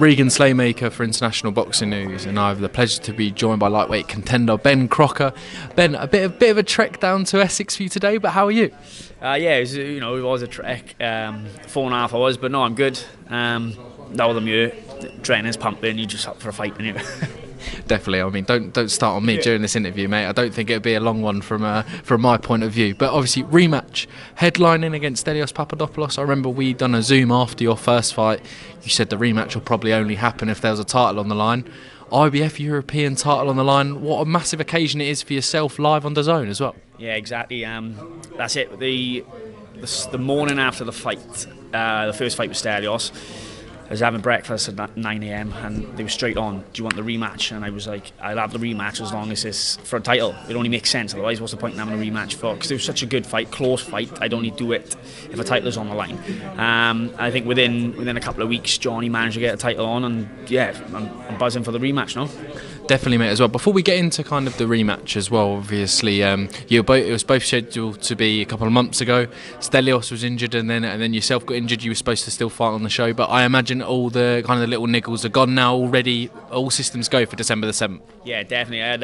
Regan Slaymaker for International Boxing News, and I have the pleasure to be joined by lightweight contender Ben Crocker. Ben, a bit of a trek down to Essex for you today, but how are you? It was a trek, 4.5 hours, but no, I'm good. Now that I'm here, training's pumping, you just up for a fight, and Definitely. I mean, don't start on me during this interview, mate. I don't think it'd be a long one from my point of view. But obviously, Rematch headlining against Stelios Papadopoulos. I remember we done a Zoom after your first fight. You said the rematch will probably only happen if there was a title on the line. IBF European title on the line. What a massive occasion it is for yourself live on DAZN as well. Yeah, exactly. That's it. The morning after the fight, the first fight with Stelios, I was having breakfast at 9 a.m. and they were straight on, do you want the rematch? And I was like, I'll have the rematch as long as it's for a title. It only makes sense, otherwise what's the point in having a rematch for? Because it was such a good fight, close fight, I'd only do it if a title is on the line. I think within a couple of weeks, Johnny managed to get a title on, and yeah, I'm buzzing for the rematch now. Definitely, mate, as well. Before we get into kind of the rematch as well, obviously, it was both scheduled to be a couple of months ago. Stelios was injured, and then yourself got injured. You were supposed to still fight on the show, but I imagine all the kind of little niggles are gone now already. All systems go for December the 7th. Yeah, definitely. I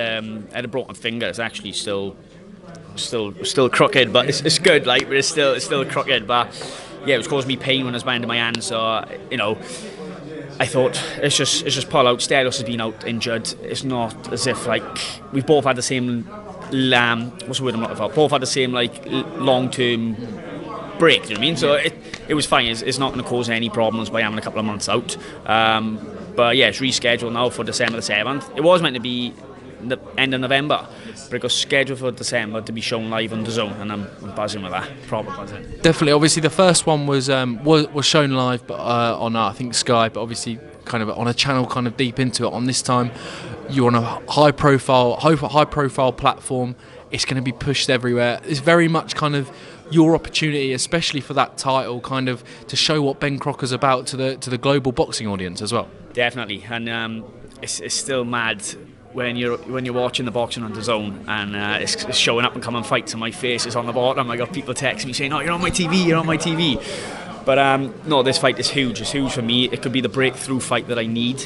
had a broken finger. It's actually still crooked, but it's good. Like, but it's still crooked. But yeah, it was causing me pain when I was binding my hand. So I thought it's just pull out. Stelios has been out injured. It's not as if like we've both had the same what's the word I'm looking for? Both had the same like long-term break. Do you know what I mean? So it was fine. It's not going to cause any problems by having a couple of months out. But yeah, it's rescheduled now for December the 7th. It was meant to be the end of November, but it got scheduled for December to be shown live on DAZN, and I'm buzzing with that. Proper buzzing. Definitely. Obviously, the first one was shown live, but on I think Sky, but obviously kind of on a channel kind of deep into it. On this time, you're on a high profile platform. It's going to be pushed everywhere. It's very much kind of your opportunity, especially for that title, kind of to show what Ben Crocker's about to the global boxing audience as well. Definitely, and it's still mad when you're watching the boxing on DAZN and it's showing up and coming fights and my face is on the bottom. I got people texting me saying, "Oh, you're on my TV." But no, this fight is huge. It's huge for me. It could be the breakthrough fight that I need.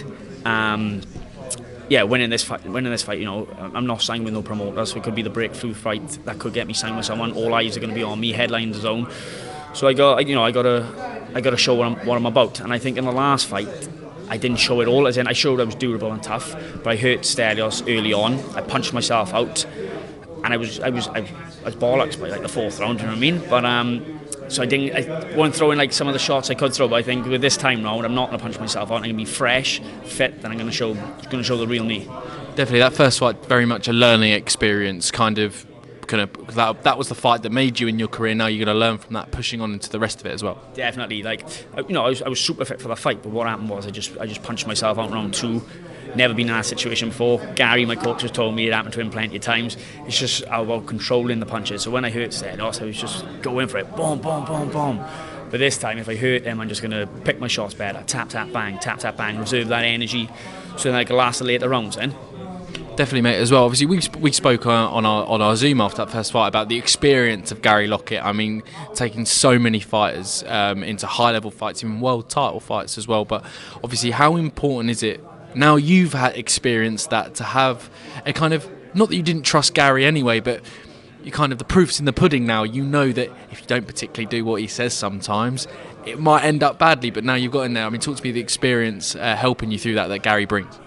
Winning this fight, I'm not signed with no promoter, so it could be the breakthrough fight that could get me signed with someone. All eyes are going to be on me, headlining DAZN. So I got to show what I'm about. And I think in the last fight, I didn't show it all, as in I showed I was durable and tough, but I hurt Stelios early on. I punched myself out, and I was bollocks by like the 4th round. You know what I mean? But so I wasn't throwing like some of the shots I could throw. But I think with this time round, I'm not going to punch myself out. I'm going to be fresh, fit, and I'm going to show the real me. Definitely, that first fight very much a learning experience, kind of that was the fight that made you in your career. Now you're going to learn from that, pushing on into the rest of it as well. Definitely, like I was super fit for the fight, but what happened was I just punched myself out in round 2. Never been in that situation before. Gary, my coach, has told me it happened to him plenty of times. It's just about controlling the punches. So when I hurt Stelios, I was just going for it, boom, boom, boom, boom. But this time, if I hurt him, I'm just going to pick my shots better, tap, tap, bang, reserve that energy so that I can last the later rounds then. Definitely, mate, as well. Obviously, we spoke on our Zoom after that first fight about the experience of Gary Lockett. I mean, taking so many fighters into high-level fights, even world title fights as well. But obviously, how important is it, now you've had experienced that, to have a kind of, not that you didn't trust Gary anyway, but you kind of, the proof's in the pudding now. You know that if you don't particularly do what he says sometimes, it might end up badly, but now you've got in there. I mean, talk to me the experience helping you through that Gary brings.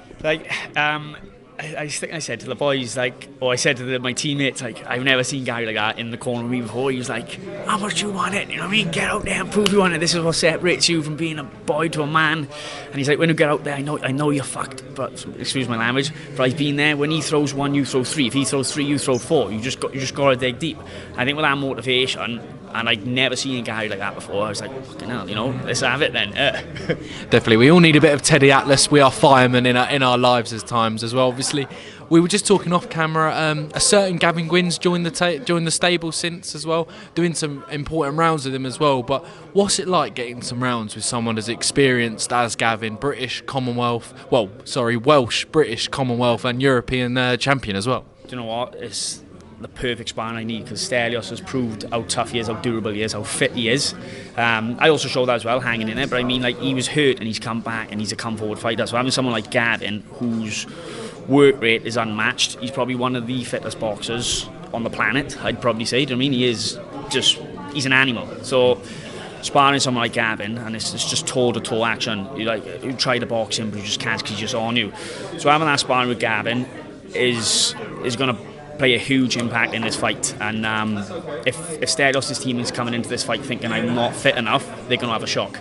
I think I said to the boys, I said to my teammates, I've never seen Gary like that in the corner with me before. He was like, how much do you want it? You know what I mean? Get out there and prove you want it. This is what separates you from being a boy to a man. And he's like, when you get out there, I know you're fucked, but excuse my language, but I've been there. When he throws 1, you throw 3. If he throws 3, you throw 4. You just got to dig deep. I think with that motivation, and I'd never seen a guy like that before, I was like, fucking hell, let's have it then. Definitely, we all need a bit of Teddy Atlas. We are firemen in our lives at times as well. Obviously, we were just talking off camera. A certain Gavin Gwynne's joined the stable since as well, doing some important rounds with him as well. But what's it like getting some rounds with someone as experienced as Gavin, Welsh, British, Commonwealth and European champion as well? Do you know what? It's the perfect sparring I need, because Stelios has proved how tough he is, how durable he is, how fit he is. I also showed that as well, hanging in there, but I mean, like, he was hurt and he's come back and he's a come forward fighter. So having someone like Gavin, whose work rate is unmatched, he's probably one of the fittest boxers on the planet, I'd probably say. Do you know what I mean? He is just, he's an animal. So sparring someone like Gavin, and it's just toe-to-toe action. You try to box him, but you just can't, because he's just on you. So having that sparring with Gavin is going to play a huge impact in this fight. And if Stelios' team is coming into this fight thinking I'm not fit enough, they're going to have a shock.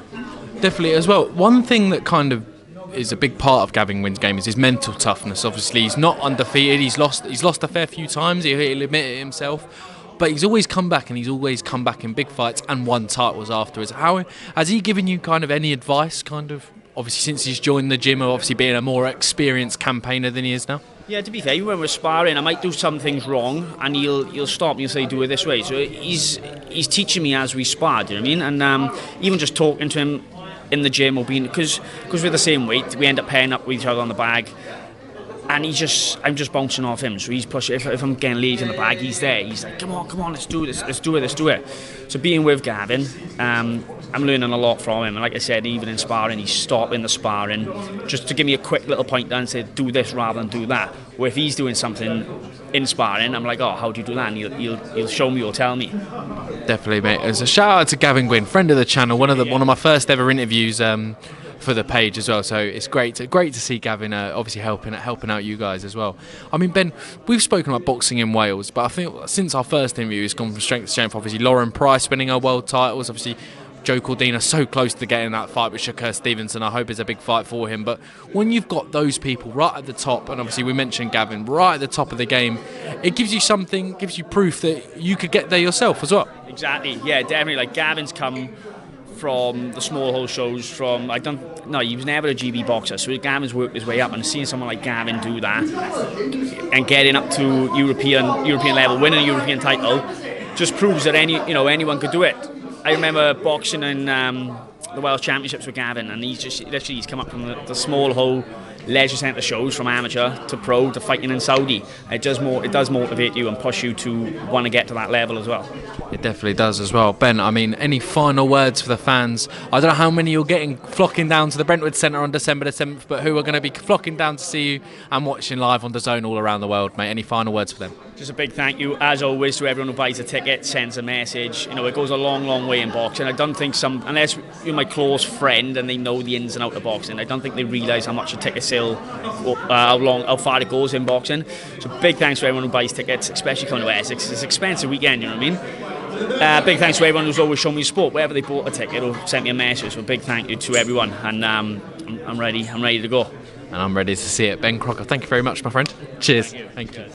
Definitely as well. One thing that kind of is a big part of Gavin Gwynne's game is his mental toughness. Obviously, he's not undefeated. He's lost a fair few times. He'll admit it himself. But he's always come back, and he's always come back in big fights and won titles afterwards. How has he given you kind of any advice, kind of, obviously since he's joined the gym, or obviously being a more experienced campaigner than he is now? Yeah, to be fair, when we're sparring, I might do some things wrong, and he'll stop me and say, do it this way. So he's teaching me as we spar, do you know what I mean? And even just talking to him in the gym, or being, because we're the same weight, we end up pairing up with each other on the bag. And I'm just bouncing off him. So he's pushing. If I'm getting leads in the bag, he's there. He's like, come on, let's do this, let's do it. So being with Gavin, I'm learning a lot from him. And like I said, even in sparring, he's stopping the sparring just to give me a quick little pointer and say, do this rather than do that. Or if he's doing something in sparring, I'm like, oh, how do you do that? And he'll show me or tell me. Definitely, mate. As a shout out to Gavin Gwynne, friend of the channel, one of my first ever interviews. For the page as well, so it's great to see Gavin obviously helping out you guys as well. I mean, Ben, we've spoken about boxing in Wales, but I think since our first interview, it's gone from strength to strength. Obviously, Lauren Price winning her world titles. Obviously, Joe Cordina so close to getting that fight with Shakur Stevenson. I hope it's a big fight for him. But when you've got those people right at the top, and obviously we mentioned Gavin right at the top of the game, it gives you something, gives you proof that you could get there yourself as well. Exactly. Yeah, definitely. Like, Gavin's come from the small hole shows, he was never a GB boxer, so Gavin's worked his way up, and seeing someone like Gavin do that and getting up to European level, winning a European title, just proves that anyone could do it. I remember boxing in the Welsh Championships with Gavin, and he's come up from the small hole leisure centre shows, from amateur to pro to fighting in Saudi. It does motivate you and push you to want to get to that level as well. It definitely does as well. Ben, I mean, any final words for the fans? I don't know how many you're getting flocking down to the Brentwood Centre on December the 7th, but who are going to be flocking down to see you and watching live on DAZN all around the world, mate? Any final words for them? Just a big thank you, as always, to everyone who buys a ticket, sends a message. It goes a long, long way in boxing. I don't think unless you're my close friend and they know the ins and outs of boxing, I don't think they realise how much a ticket sale, how far it goes in boxing. So big thanks to everyone who buys tickets, especially coming to Essex. It's an expensive weekend, you know what I mean? Big thanks to everyone who's always shown me support, whether they bought a ticket or sent me a message. So big thank you to everyone, and I'm ready to go. And I'm ready to see it. Ben Crocker, thank you very much, my friend. Cheers. Thank you.